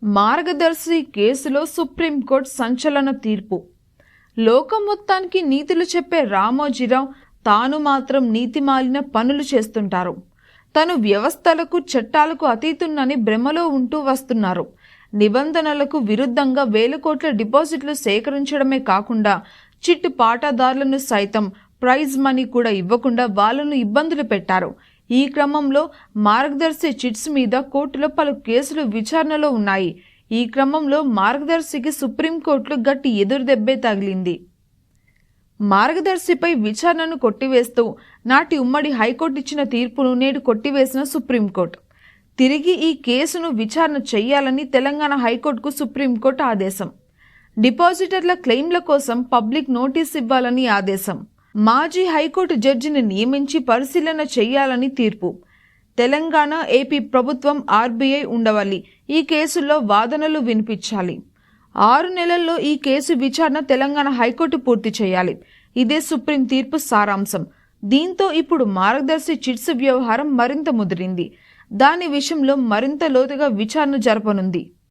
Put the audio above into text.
మార్గదర్శి కేసులో సుప్రీంకోర్టు సంచలన తీర్పు. లోకం మొత్తానికి నీతులు చెప్పే రామోజీరావు తాను మాత్రం నీతిమాలిన పనులు చేస్తుంటారు. తను వ్యవస్థలకు చట్టాలకు అతీతున్నని భ్రమలో ఉంటూ వస్తున్నారు. నిబంధనలకు విరుద్ధంగా వేల కోట్ల డిపాజిట్లు సేకరించడమే కాకుండా చిట్టు పాటాదారులను సైతం ప్రైజ్ మనీ కూడా ఇవ్వకుండా వాళ్ళను ఇబ్బందులు పెట్టారు. ఈ క్రమంలో మార్గదర్శి చిట్స్ మీద కోర్టులో పలు కేసులు విచారణలో ఉన్నాయి. ఈ క్రమంలో మార్గదర్శికి సుప్రీంకోర్టులో గట్టి ఎదురుదెబ్బే తగిలింది. మార్గదర్శిపై విచారణను కొట్టివేస్తూ నాటి ఉమ్మడి హైకోర్టు ఇచ్చిన తీర్పును నేడు కొట్టివేసిన సుప్రీంకోర్టు తిరిగి ఈ కేసును విచారణ చేయాలని తెలంగాణ హైకోర్టుకు సుప్రీంకోర్టు ఆదేశం. డిపాజిటర్ల క్లెయిమ్ల కోసం పబ్లిక్ నోటీస్ ఇవ్వాలని ఆదేశం. మాజీ హైకోర్టు జడ్జిని నియమించి పరిశీలన చేయాలని తీర్పు. తెలంగాణ, ఏపీ ప్రభుత్వం, ఆర్బీఐ ఉండవాలి. ఈ కేసుల్లో వాదనలు వినిపించాలి. 6 నెలల్లో ఈ కేసు విచారణ తెలంగాణ హైకోర్టు పూర్తి చేయాలి. ఇదే సుప్రీం తీర్పు సారాంశం. దీంతో ఇప్పుడు మార్గదర్శి చిట్స్ వ్యవహారం మరింత ముదిరింది. దాని విషయంలో మరింత లోతుగా విచారణ జరపనుంది.